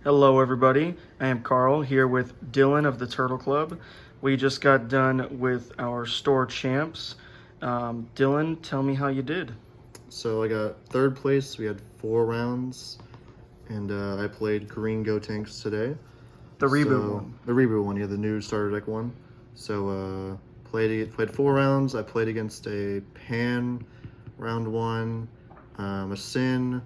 Hello everybody, I am Carl here with Dylan of the Turtle Club. We just got done with our store champs. Dylan, tell me how you did. So I got third place. We had 4 rounds, and I played Green Gotenks today. The reboot one. The reboot one, yeah, the new starter deck one. So played 4 rounds. I played against a Pan round 1, a Sin,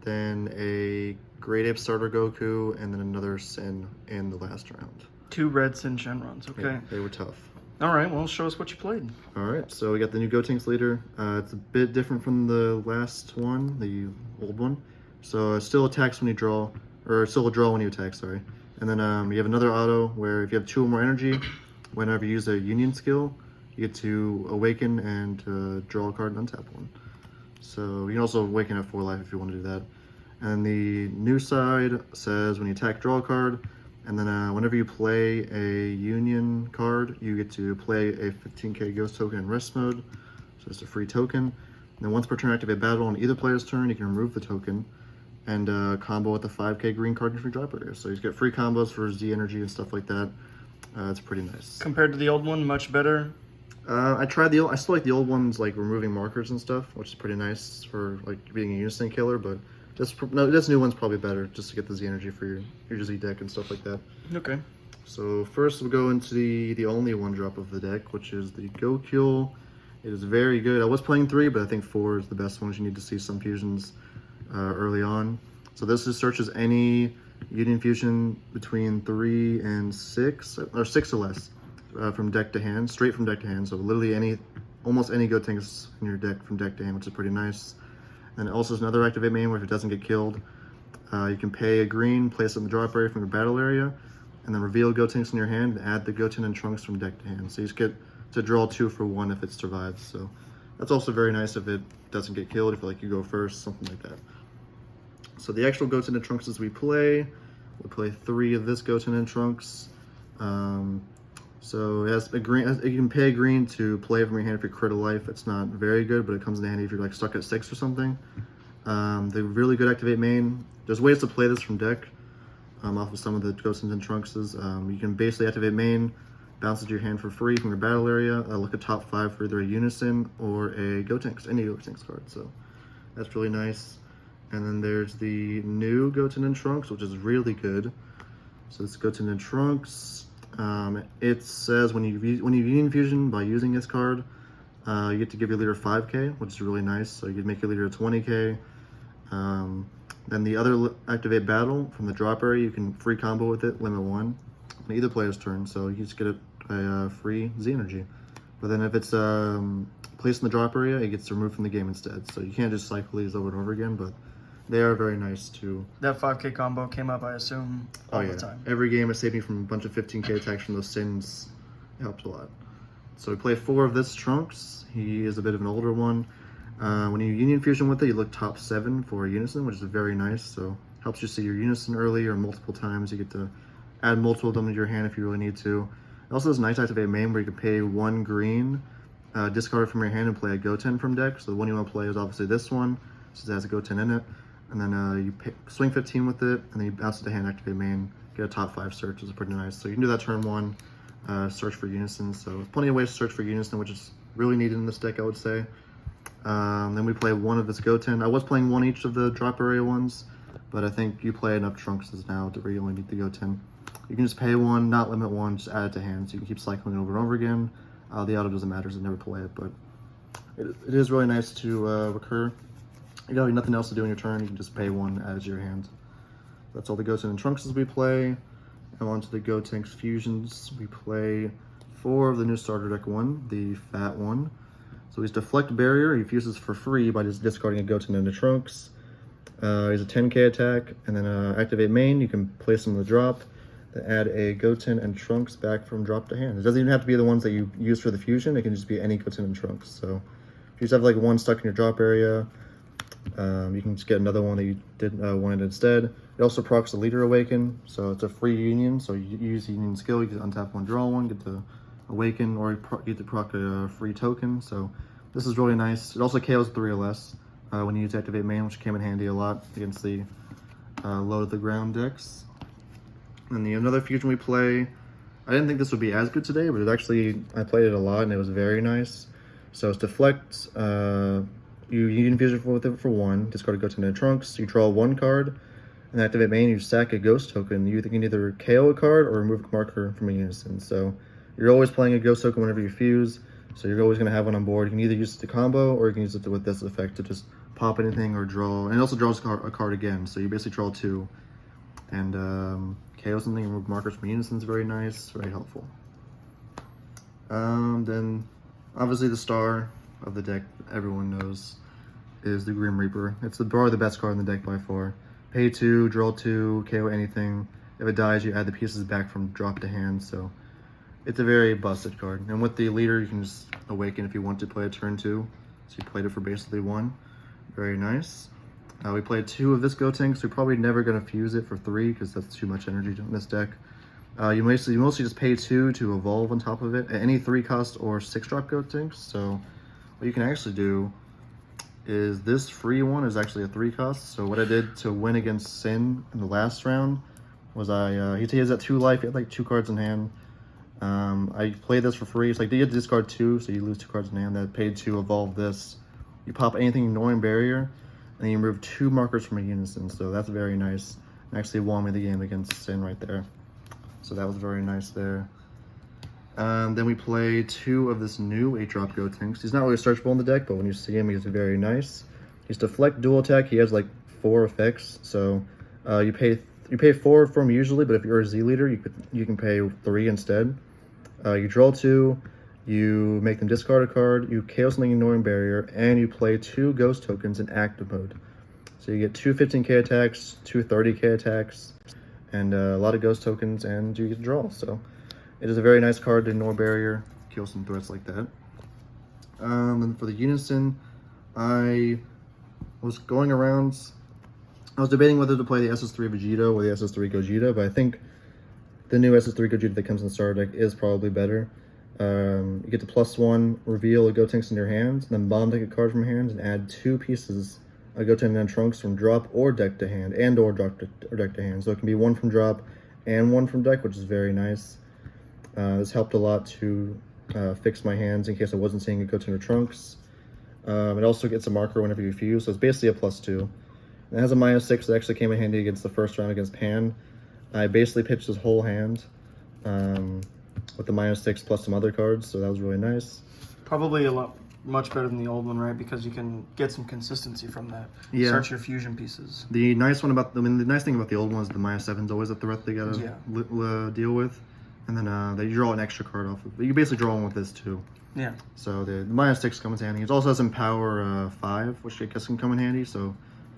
then a Great Ape starter Goku, and then another Sin in the last round. 2 red Sin Shenrons, okay. Yeah, they were tough. All right, well, show us what you played. All right, so we got the new Gotenks leader. It's a bit different from the last one, the old one. So it still attacks when you draw, or still a draw when you attack, sorry. And then you have another auto where if you have 2 or more energy, whenever you use a Union skill, you get to awaken and draw a card and untap one. So you can also awaken at 4 life if you want to do that. And the new side says when you attack, draw a card. And then whenever you play a Union card, you get to play a 15k Ghost token in rest mode. So it's a free token. And then once per turn, activate battle on either player's turn, you can remove the token and combo with the 5k green card in free drop area. So you get free combos for Z energy and stuff like that. It's pretty nice. Compared to the old one, much better? I tried the old, I still like the old ones, like removing markers and stuff, which is pretty nice for like being a Unison killer, but this new one's probably better just to get the Z energy for your Z deck and stuff like that. Okay. So first we'll go into the only one drop of the deck, which is the Gokul. It is very good. I was playing 3, but I think 4 is the best one. You need to see some fusions early on. So this just searches any Union fusion between 3 and 6, or 6 or less, from deck to hand, straight from deck to hand. So literally almost any Gotenks in your deck from deck to hand, which is pretty nice. And it also has another activate main where if it doesn't get killed, you can pay a green, place it in the drop area from your battle area, and then reveal Gotenks in your hand and add the Goten and Trunks from deck to hand. So you just get to draw 2 for 1 if it survives. So that's also very nice if it doesn't get killed, if like you go first, something like that. So the actual Goten and Trunks we play 3 of this Goten and Trunks. So it has a green. You can pay a green to play from your hand if you crit a life. It's not very good, but it comes in handy if you're like stuck at 6 or something. The really good activate main. There's ways to play this from deck. Off of some of the Goten and Trunkses. You can basically activate main, bounce it to your hand for free from your battle area. Look at top 5 for either a Unison or a Gotenks, any Gotenks card. So that's really nice. And then there's the new Goten and Trunks, which is really good. So this Goten and Trunks. It says when you Union Fusion by using this card, you get to give your leader 5k, which is really nice. So you can make your leader 20k. Then the other activate battle from the drop area, you can free combo with it, limit 1 on either player's turn. So you just get a free Z energy. But then if it's placed in the drop area, it gets removed from the game instead. So you can't just cycle these over and over again, but they are very nice too. That 5k combo came up, I assume, all the time. Every game has saved me from a bunch of 15k attacks from those Sins. It helps a lot. So we play 4 of this Trunks. He is a bit of an older one. When you Union Fusion with it, you look top 7 for Unison, which is very nice. So helps you see your Unison early or multiple times. You get to add multiple of them to your hand if you really need to. It also has a nice activate main where you can pay 1 green, discard it from your hand and play a Goten from deck. So the one you want to play is obviously this one, since it has a Goten in it. And then you swing 15 with it, and then you bounce it to hand, activate main, get a top 5 search, which is pretty nice. So you can do that turn 1, search for Unison. So plenty of ways to search for Unison, which is really needed in this deck, I would say. Then we play 1 of this Goten. I was playing 1 each of the drop area ones, but I think you play enough Trunkses now to where you only need the Goten. You can just pay 1, not limit 1, just add it to hand, so you can keep cycling it over and over again. The auto doesn't matter, so never play it, but it is really nice to recur. You got nothing else to do in your turn, you can just pay 1, add it to your hand. That's all the Goten and Trunkses we play. Now on to the Gotenks Fusions. We play 4 of the new starter deck 1, the fat one. So he's Deflect Barrier. He fuses for free by just discarding a Goten and a Trunks. He's a 10k attack, and then activate main. You can place him in the drop, then add a Goten and Trunks back from drop to hand. It doesn't even have to be the ones that you use for the fusion. It can just be any Goten and Trunks. So if you just have like 1 stuck in your drop area, you can just get another one that you wanted instead. It also procs the Leader Awaken, so it's a free Union. So you use the Union skill, you can untap 1, draw 1, get to Awaken, or you get to proc a free token. So this is really nice. It also KOs 3 or less when you use activate main, which came in handy a lot against the low to the ground decks. And the another fusion we play, I didn't think this would be as good today, but I played it a lot and it was very nice. So it's Deflect, you Union Fusion with it for 1, discard a Goten and Trunks, you draw 1 card, and activate main, you sack a ghost token. You can either KO a card or remove a marker from a Unison. So you're always playing a ghost token whenever you fuse, so you're always going to have one on board. You can either use it to combo, or you can use it with this effect to just pop anything or draw. And it also draws a card again, so you basically draw 2. And KO something, remove markers from Unison is very nice, very helpful. Then obviously the star of the deck, everyone knows, is the Grim Reaper. It's probably the best card in the deck by far. Pay 2, draw 2, KO anything. If it dies, you add the pieces back from drop to hand, so it's a very busted card. And with the leader, you can just awaken if you want to play a turn 2. So you played it for basically 1. Very nice. We played 2 of this Gotenks. We're probably never going to fuse it for 3 because that's too much energy in this deck. You mostly just pay 2 to evolve on top of it at any 3 cost or 6 drop Gotenks. So what you can actually do is this free one is actually a 3 cost. So what I did to win against Sin in the last round was he has that 2 life, he had like 2 cards in hand. I played this for free. It's like you have to discard 2, so you lose 2 cards in hand. That paid to evolve this. You pop anything ignoring barrier, and then you remove 2 markers from a Unison. So that's very nice. And actually won me the game against Sin right there. So that was very nice there. Then we play 2 of this new 8-drop Gotenks. He's not really searchable in the deck, but when you see him, he's very nice. He's Deflect, Dual Attack. He has like 4 effects. So you pay 4 for him usually, but if you're a Z leader, you can pay 3 instead. You draw 2, you make them discard a card, you KO something ignoring barrier, and you play 2 ghost tokens in active mode. So you get 2 15k attacks, 2 30k attacks, and a lot of ghost tokens, and you get to draw. So it is a very nice card to ignore barrier, kill some threats like that. And for the Unison, I was going around. I was debating whether to play the SS3 Vegeta or the SS3 Gogeta, but I think the new SS3 Gogeta that comes in the starter deck is probably better. You get to +1, reveal a Gotenks in your hands, then bomb take a card from your hands and add 2 pieces of Goten and Trunks from drop or deck to hand, or deck to hand. So it can be 1 from drop and 1 from deck, which is very nice. This helped a lot to fix my hands in case I wasn't seeing a Goten or Trunks. It also gets a marker whenever you fuse, so it's basically a +2. It has a -6 that actually came in handy against the first round against Pan. I basically pitched his whole hand with the -6 plus some other cards, so that was really nice. Probably much better than the old one, right? Because you can get some consistency from that. Yeah. Search your fusion pieces. The nice thing about the old one is the -7 is always a threat they gotta deal with, and then you draw an extra card off of it. You basically draw one with this too. Yeah. So the -6 comes in handy. It also has some power 5, which I guess can come in handy. So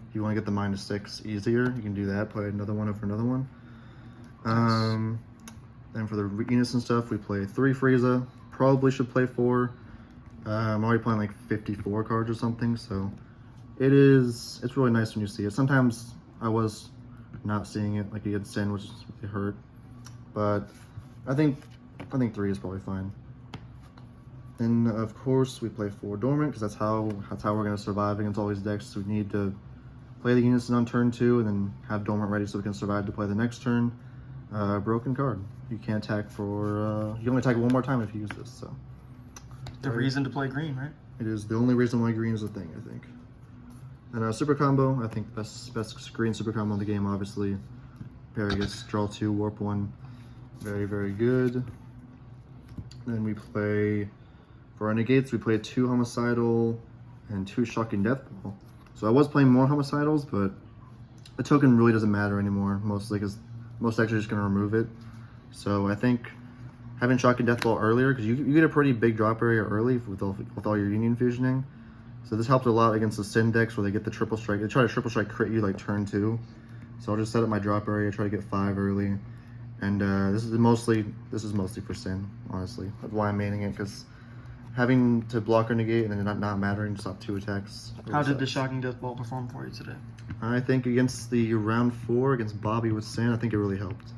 if you want to get the -6 easier, you can do that. Play another one over another one. Then for the Unison stuff, we play 3 Frieza. Probably should play 4. I'm already playing like 54 cards or something, so it's really nice when you see it. Sometimes I was not seeing it, like against Sin, which really hurt. But I think 3 is probably fine. Then of course we play 4 Dormant because that's how we're gonna survive against all these decks. So we need to play the Unison on turn 2 and then have Dormant ready so we can survive to play the next turn. Broken card. You can't attack for you only attack 1 more time if you use this. So the reason to play green, right? it is the only reason why green is a thing, I think. And super combo, I think best green super combo in the game, obviously. Paragus, draw 2, warp 1. Very, very good. Then we play, for our Negates, we play 2 Homicidal and 2 Shocking Death Ball. So I was playing more Homicidals, but the token really doesn't matter anymore, mostly because most decks are just going to remove it. So I think having Shocking Death Ball earlier, because you get a pretty big drop area early with all your Union Fusioning. So this helped a lot against the Sin decks where they get the triple strike. They try to triple strike crit you like turn 2. So I'll just set up my drop area, try to get 5 early. And this is mostly for Sin, honestly. That's why I'm maining it, because having to block or negate and then not mattering to stop 2 attacks. Really How did the sucks. Shocking Death Ball perform for you today? I think against the round 4 against Bobby with Sin, I think it really helped.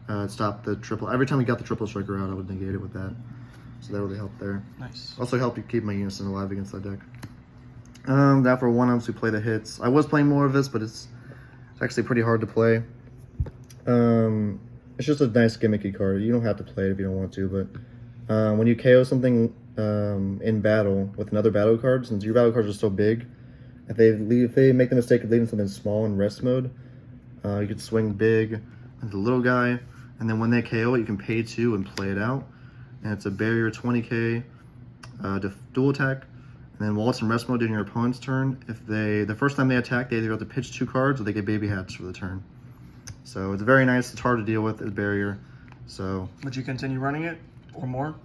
It stopped the triple. Every time we got the triple striker out, I would negate it with that. So that really helped there. Nice. Also helped you keep my Unison alive against that deck. That for 1-ups, we play the hits. I was playing more of this, but it's actually pretty hard to play. it's just a nice gimmicky card. You don't have to play it if you don't want to, but when you KO something in battle with another battle card, since your battle cards are so big, if they make the mistake of leaving something small in rest mode, you could swing big with the little guy, and then when they KO it, you can pay 2 and play it out. And it's a barrier 20k dual attack. And then while it's in rest mode during your opponent's turn, if the first time they attack, they either have to pitch 2 cards or they get baby hats for the turn. So it's very nice. It's hard to deal with as barrier. So Would you continue running it or more?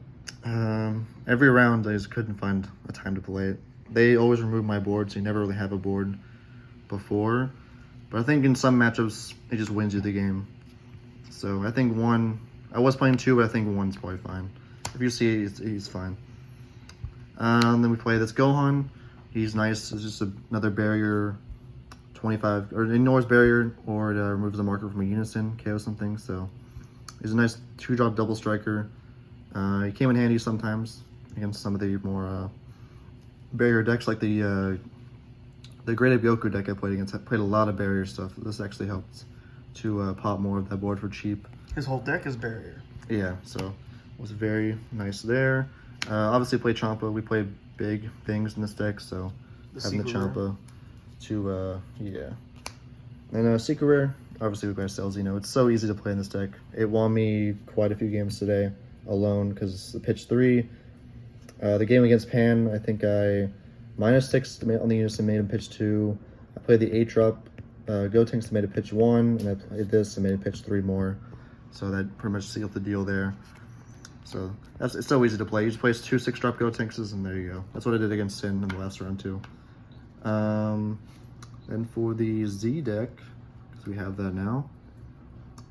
every round I just couldn't find a time to play it. They always remove my board, so you never really have a board before. But I think in some matchups, it just wins you the game. So I think 1, I was playing 2, but I think 1's probably fine. If you see it, he's fine. Then we play this Gohan. He's nice. It's just another barrier 25, or ignores barrier, or it removes a marker from a Unison, KO something. So he's a nice 2-drop double striker. He came in handy sometimes against some of the more barrier decks, like the Great Ape Goku deck I played against. I played a lot of barrier stuff. This actually helped to pop more of that board for cheap. His whole deck is barrier. Yeah, so it was very nice there. Obviously played Champa. We played big things in this deck, so having the Champa to, yeah. And Secret Rare, obviously we play Cell Xeno. It's so easy to play in this deck. It won me quite a few games today alone because the pitch 3. The game against Pan, I think I -6 on the Unison, made him pitch 2. I played the 8-drop Gotenks and made a pitch 1, and I played this and made a pitch 3 more. So that pretty much sealed the deal there. So it's so easy to play. You just place 2 6-drop Gotenkses, and there you go. That's what I did against Sin in the last round too. Then for the Z deck, because we have that now,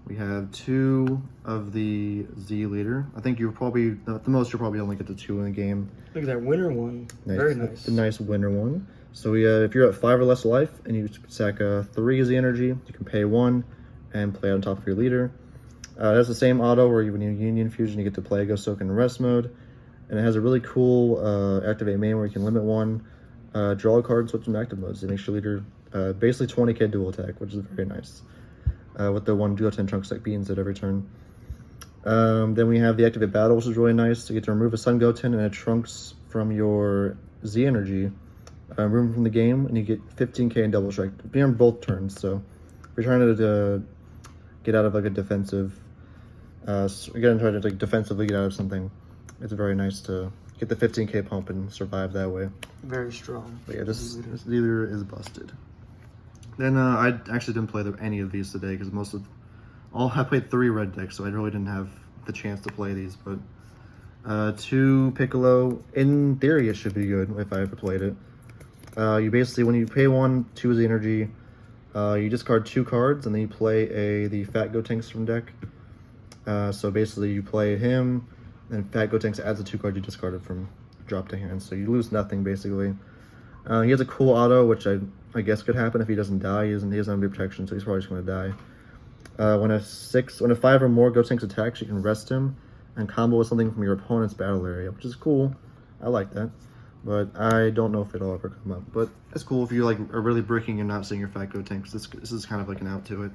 we have 2 of the Z leader. I think you're probably, at the most, you'll probably only get to 2 in the game. Look at that winner one. Nice. Very nice. The nice winner one. So we, if you're at 5 or less life and you sack 3 Z energy, you can pay 1 and play on top of your leader. That's the same auto where when you Union Fusion, you get to play Go Soak in rest mode. And it has a really cool activate main where you can limit 1, draw a card, switch into active modes. It makes your leader basically 20k dual attack, which is very nice. With the 1 Goten and Trunks like beans at every turn. Then we have the activate battle, which is really nice. You get to remove a Sun Goten and a Trunks from your Z energy, remove them from the game, and you get 15k in double strike. Be on both turns. So if you're trying to get out of like a defensive, again, try to like defensively get out of something, it's very nice to get the 15k pump and survive that way. Very strong. But yeah, this leader is busted. Then I actually didn't play any of these today because I played 3 red decks, so I really didn't have the chance to play these. But 2 Piccolo, in theory, it should be good if I ever played it. You basically, when you pay 1, 2 is the energy. You discard 2 cards and then you play the Fat Gotenks from deck. So basically, you play him, and Fat Gotenks adds the 2 cards you discarded from drop to hand. So you lose nothing basically. He has a cool auto, which I guess could happen if he doesn't die. He doesn't have any protection, so he's probably just going to die. When a 5 or more Gotenks attacks, you can rest him and combo with something from your opponent's battle area, which is cool. I like that, but I don't know if it'll ever come up. But it's cool if you like are really bricking and not seeing your Fat Gotenks. This is kind of like an out to it.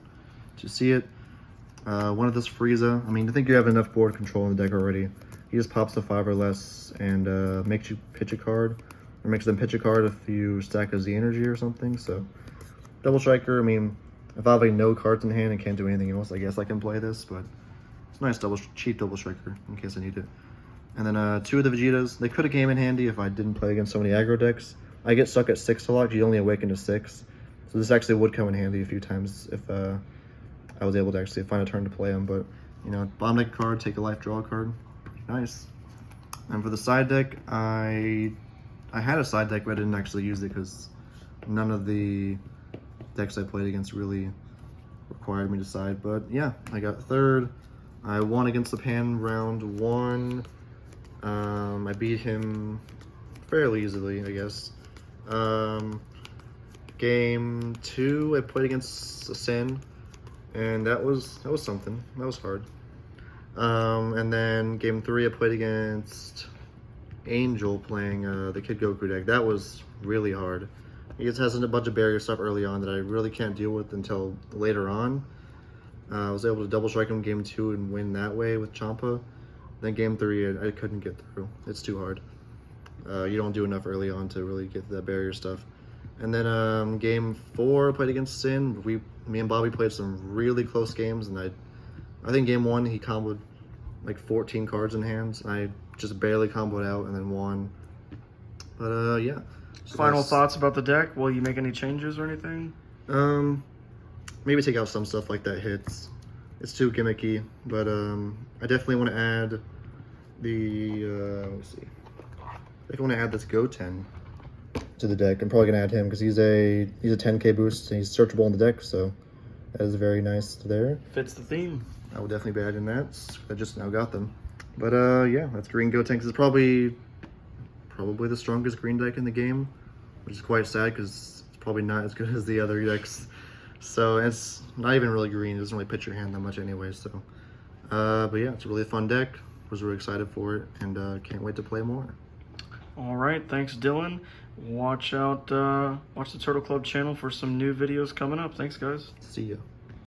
To see it, one of this Frieza. I mean, I think you have enough board control in the deck already. He just pops to 5 or less and makes you pitch a card. Or makes them pitch a card if you stack a Z energy or something. So, double striker. I mean, if I have like no cards in hand and can't do anything else, I guess I can play this. But it's a nice cheap double striker in case I need it. And then 2 of the Vegetas. They could have came in handy if I didn't play against so many aggro decks. I get stuck at 6 a lot. You only awaken to 6. So this actually would come in handy a few times if I was able to actually find a turn to play them. But you know, bottom deck card, take a life, draw a card. Pretty nice. And for the side deck, I had a side deck, but I didn't actually use it because none of the decks I played against really required me to side. But yeah, I got 3rd. I won against the Pan round 1. I beat him fairly easily, I guess. Game 2, I played against Sin, and that was something. That was hard. And then game 3, I played against Angel playing the Kid Goku deck. That was really hard. He just has a bunch of barrier stuff early on that I really can't deal with until later on. I was able to double strike him game 2 and win that way with Champa. Then game 3, I couldn't get through. It's too hard. You don't do enough early on to really get that barrier stuff. And then game 4, I played against Sin. Me and Bobby played some really close games, and I think game 1 he comboed like 14 cards in hands, and I just barely comboed out and then won. But yeah. Final thoughts about the deck? Will you make any changes or anything? Maybe take out some stuff like that hits. It's too gimmicky, but I definitely want to add the let's see. I think I want to add this Goten to the deck. I'm probably gonna add him because he's a 10k boost and he's searchable in the deck, so that is very nice there. Fits the theme. I will definitely be adding that. I just now got them. But yeah, that's Green Gotenks. Is probably the strongest green deck in the game, which is quite sad because it's probably not as good as the other decks. So it's not even really green. It doesn't really pitch your hand that much anyway. So, but yeah, it's a really fun deck. Was really excited for it and can't wait to play more. All right, thanks, Dylan. Watch the Turtle Club channel for some new videos coming up. Thanks, guys. See ya.